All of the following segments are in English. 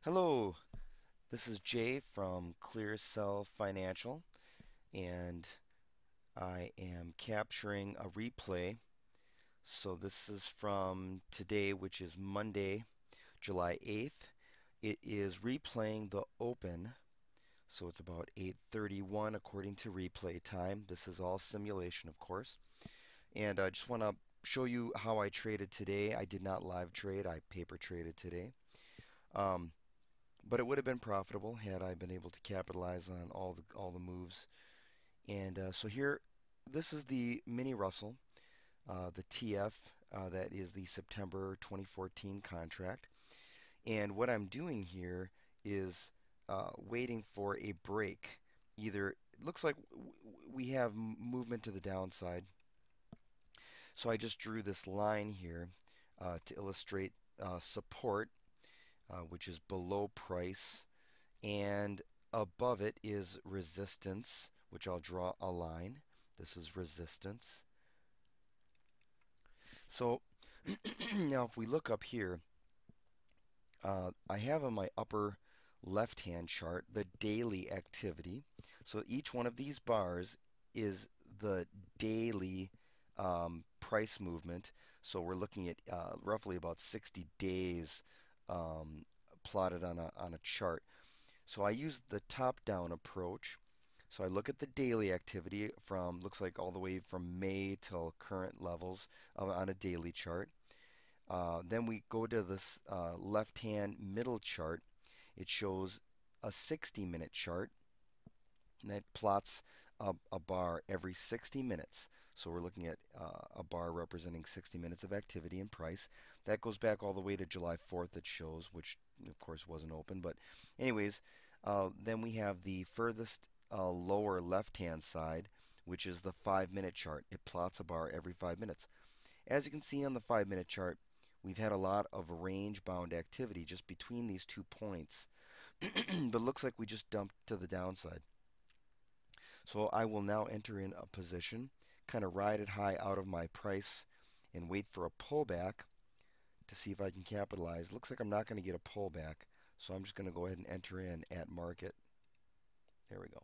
Hello, this is Jay from ClearCell Financial, and I am capturing a replay. So this is from today, which is Monday, July 8th. It is replaying the Open, so it's about 8:31 according to replay time. This is all simulation, of course. And I just want to show you how I traded today. I did not live trade, I paper traded today. Um, but it would have been profitable had I been able to capitalize on all the moves. And so here, this is the mini Russell, the TF. That is the September 2014 contract. And what I'm doing here is waiting for a break. Either it looks like we have movement to the downside, so I just drew this line here to illustrate support, which is below price, and above it is resistance, which I'll draw a line. This is resistance. So now if we look up here, I have on my upper left hand chart the daily activity. So each one of these bars is the daily price movement. So we're looking at roughly about 60 days um, plotted on a chart. So I use the top-down approach. So I look at the daily activity from, looks like all the way from May till current levels on a daily chart. Then we go to this left-hand middle chart. It shows a 60-minute chart, and that plots a bar every 60 minutes. So we're looking at a bar representing 60 minutes of activity and price. That goes back all the way to July 4th, it shows, which of course wasn't open. But anyways, then we have the furthest lower left-hand side, which is the 5-minute chart. It plots a bar every 5 minutes. As you can see on the 5-minute chart, we've had a lot of range-bound activity just between these 2 points, but it looks like we just dumped to the downside. So I will now enter in a position, kind of ride it high out of my price, and wait for a pullback to see if I can capitalize. Looks like I'm not going to get a pullback, so I'm just going to go ahead and enter in at market. There we go.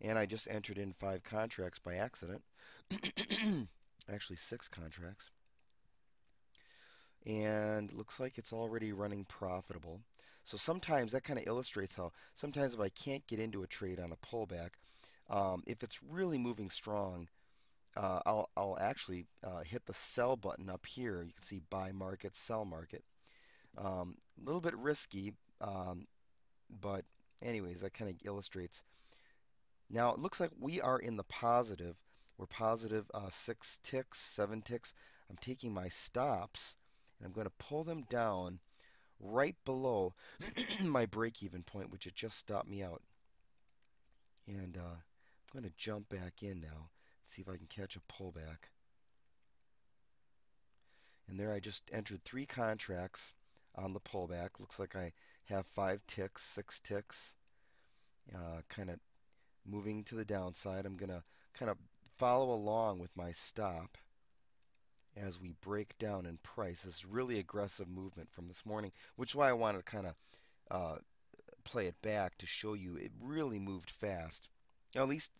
And I just entered in 5 contracts by accident. Actually, 6 contracts. And looks like it's already running profitable. So sometimes that kind of illustrates how sometimes if I can't get into a trade on a pullback, if it's really moving strong, I'll actually hit the sell button up here. You can see buy market, sell market. A little bit risky, but anyways, that kind of illustrates. Now it looks like we are in the positive. We're positive 6 ticks, 7 ticks. I'm taking my stops and I'm going to pull them down right below my break-even point, which had just stopped me out. And I'm going to jump back in now, see if I can catch a pullback. And there I just entered 3 contracts on the pullback. Looks like I have 5 ticks, 6 ticks, kind of moving to the downside. I'm going to kind of follow along with my stop as we break down in price. This is really aggressive movement from this morning, which is why I wanted to kind of uh, play it back to show you it really moved fast. At least,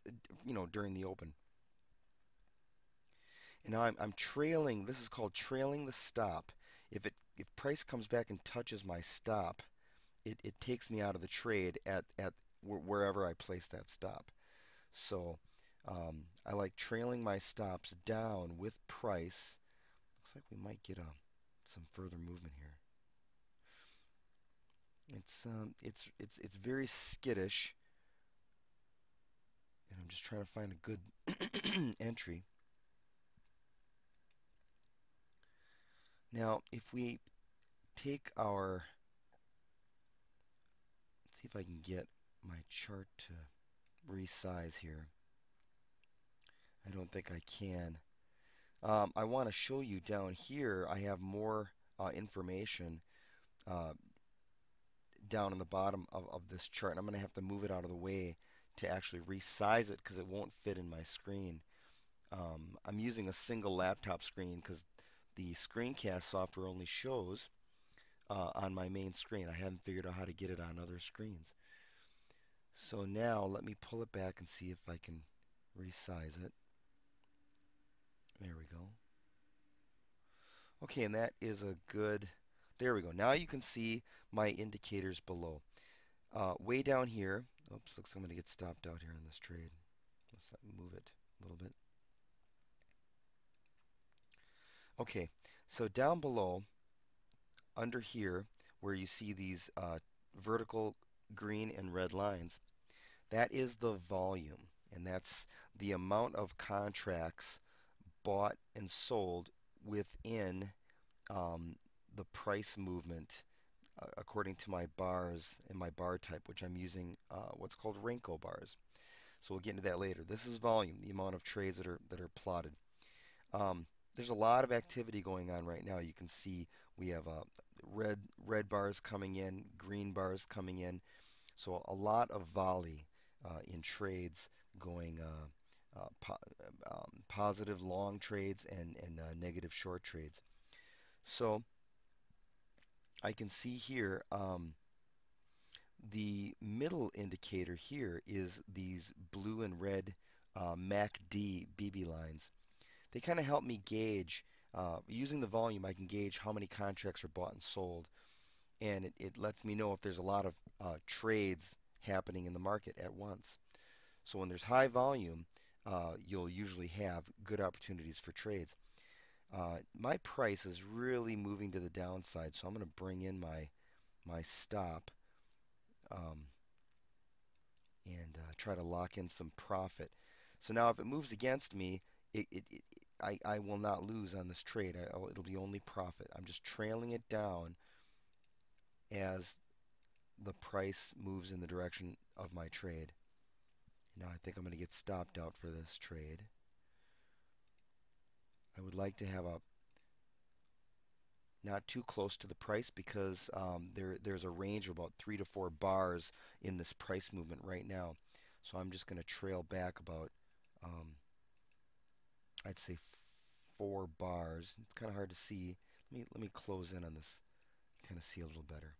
during the open. And now I'm trailing. This is called trailing the stop. If price comes back and touches my stop, it takes me out of the trade at wherever I place that stop. So I like trailing my stops down with price. Looks like we might get some further movement here. It's very skittish, and I'm just trying to find a good entry. Now, if we take our, let's see if I can get my chart to resize here. I don't think I can. I want to show you down here. I have more information uh, down on the bottom of this chart. And I'm going to have to move it out of the way to actually resize it because it won't fit in my screen. I'm using a single laptop screen because the screencast software only shows on my main screen. I haven't figured out how to get it on other screens. So now let me pull it back and see if I can resize it. There we go. Okay, and that is a good, there we go. Now you can see my indicators below. Way down here, oops, looks like I'm going to get stopped out here on this trade. Let's move it a little bit. Okay, so down below, under here, where you see these vertical green and red lines, that is the volume, and that's the amount of contracts bought and sold within um, the price movement according to my bars and my bar type, which I'm using what's called Renko bars. So we'll get into that later. This is volume, the amount of trades that are plotted. Um, there's a lot of activity going on right now. You can see we have red bars coming in, green bars coming in. So a lot of volley in trades going positive long trades and negative short trades. So I can see here the middle indicator here is these blue and red MACD BB lines. They kind of help me gauge, using the volume, I can gauge how many contracts are bought and sold. And it lets me know if there's a lot of trades happening in the market at once. So when there's high volume, you'll usually have good opportunities for trades. My price is really moving to the downside, so I'm going to bring in my stop um, and try to lock in some profit. So now if it moves against me, I will not lose on this trade. It'll be only profit. I'm just trailing it down as the price moves in the direction of my trade. Now I think I'm going to get stopped out for this trade. I would like to have a not too close to the price because there's a range of about 3 to 4 bars in this price movement right now. So I'm just going to trail back about, um, I'd say 4 bars. It's kind of hard to see. Let me close in on this, kind of see a little better.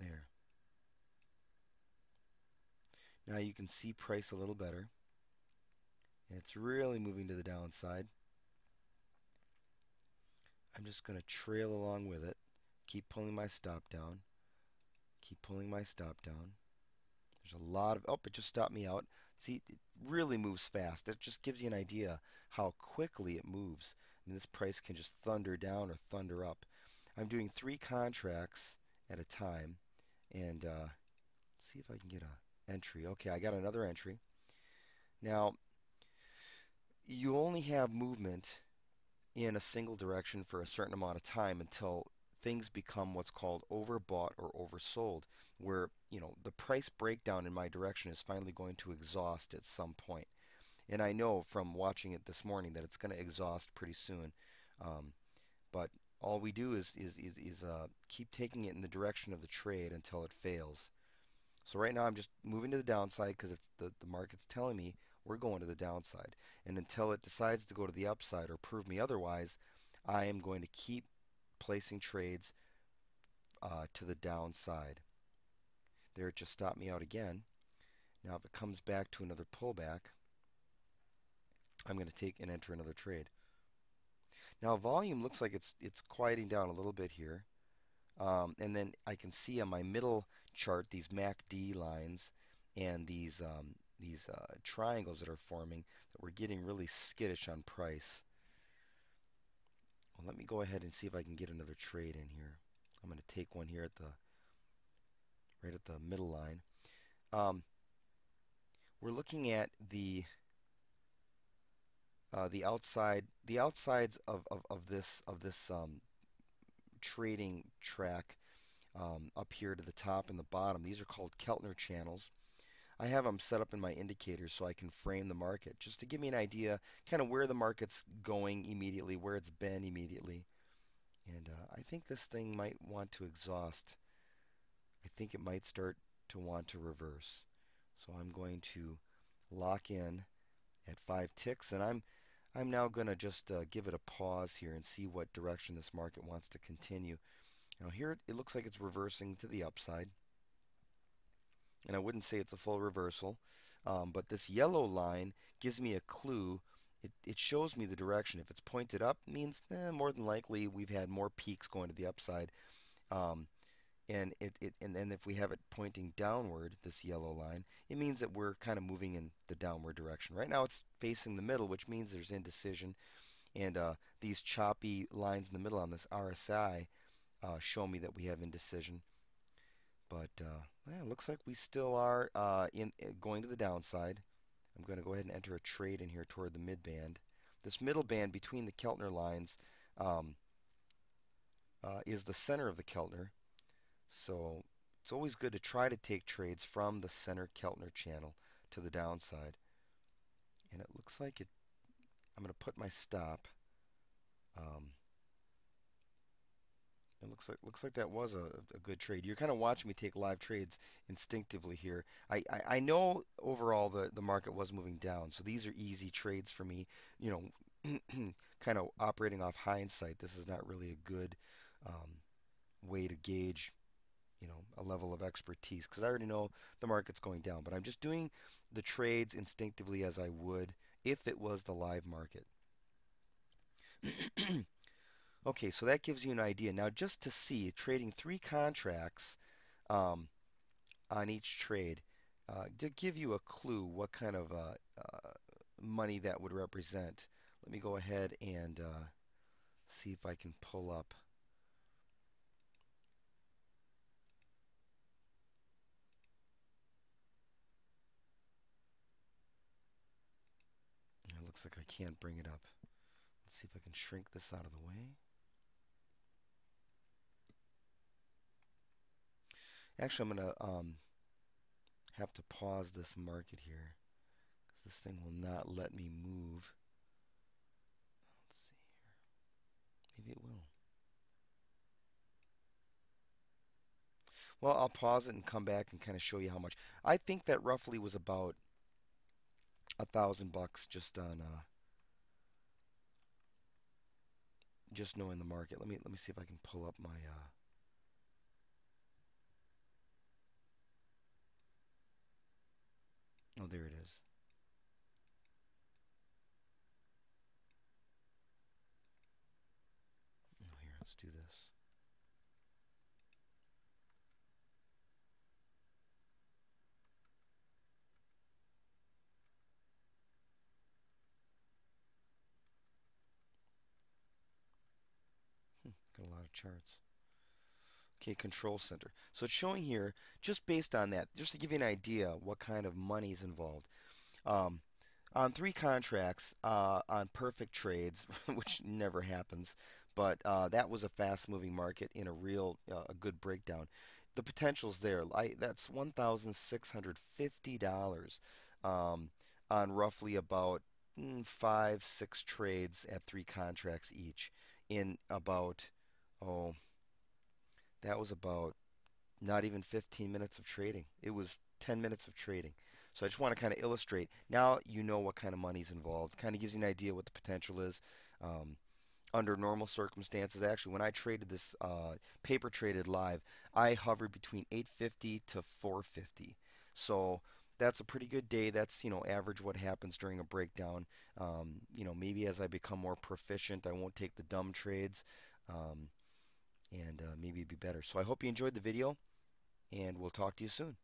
There. Now you can see price a little better. And it's really moving to the downside. I'm just going to trail along with it. Keep pulling my stop down. Keep pulling my stop down. There's a lot of, oh, it just stopped me out. See, it really moves fast. That just gives you an idea how quickly it moves. I mean, this price can just thunder down or thunder up. I'm doing 3 contracts at a time. And let's see if I can get a entry. Okay, I got another entry. Now, you only have movement in a single direction for a certain amount of time until things become what's called overbought or oversold, where the price breakdown in my direction is finally going to exhaust at some point. And I know from watching it this morning that it's going to exhaust pretty soon. Um, but all we do is keep taking it in the direction of the trade until it fails. So right now I'm just moving to the downside because it's the market's telling me we're going to the downside. And until it decides to go to the upside or prove me otherwise, I am going to keep placing trades to the downside. There, it just stopped me out again. Now if it comes back to another pullback, I'm going to take and enter another trade. Now volume looks like it's quieting down a little bit here. And then I can see on my middle chart these MACD lines and these triangles that are forming that we're getting really skittish on price. Well, let me go ahead and see if I can get another trade in here. I'm going to take one here at the right at the middle line. Um, we're looking at the outsides of this trading track up here to the top and the bottom. These are called Keltner channels. I have them set up in my indicators so I can frame the market just to give me an idea kind of where the market's going immediately, where it's been immediately. And I think this thing might want to exhaust. I think it might start to want to reverse. So I'm going to lock in at 5 ticks, and I'm now going to just give it a pause here and see what direction this market wants to continue. Now here it looks like it's reversing to the upside, and I wouldn't say it's a full reversal, but this yellow line gives me a clue. It shows me the direction. If it's pointed up, it means more than likely we've had more peaks going to the upside. Um, and then if we have it pointing downward, this yellow line, it means that we're kind of moving in the downward direction. Right now it's facing the middle, which means there's indecision. And these choppy lines in the middle on this RSI show me that we have indecision. But yeah, it looks like we still are going to the downside. I'm going to go ahead and enter a trade in here toward the mid band. This middle band between the Keltner lines um, is the center of the Keltner. So it's always good to try to take trades from the center Keltner channel to the downside. And it looks like I'm going to put my stop. Um, It looks like that was a good trade. You're kind of watching me take live trades instinctively here. I know overall the market was moving down, so these are easy trades for me. You know, kind of operating off hindsight. This is not really a good um, way to gauge, a level of expertise because I already know the market's going down. But I'm just doing the trades instinctively as I would if it was the live market. Okay, so that gives you an idea. Now, just to see, trading three contracts um, on each trade to give you a clue what kind of money that would represent. Let me go ahead and see if I can pull up. It looks like I can't bring it up. Let's see if I can shrink this out of the way. Actually, I'm going to have to pause this market here because this thing will not let me move. Let's see here. Maybe it will. Well, I'll pause it and come back and kind of show you how much. I think that roughly was about $1,000 just on just knowing the market. Let me see if I can pull up my. Oh, there it is. Oh, here, let's do this. Got a lot of charts. Okay, control center. So it's showing here just based on that, just to give you an idea what kind of money is involved. Um, on three contracts on perfect trades, which never happens, but that was a fast-moving market in a real a good breakdown. The potential's there. That's $1,650 on roughly about five, six trades at three contracts each in about, oh, that was about not even 15 minutes of trading. It was 10 minutes of trading. So I just want to kind of illustrate. Now you know what kind of money's involved. Kind of gives you an idea what the potential is. Um, Under normal circumstances, actually, when I traded this paper traded live, I hovered between 850 to 450. So that's a pretty good day. That's, average what happens during a breakdown. Maybe as I become more proficient, I won't take the dumb trades, um, and maybe it'd be better. So I hope you enjoyed the video, and we'll talk to you soon.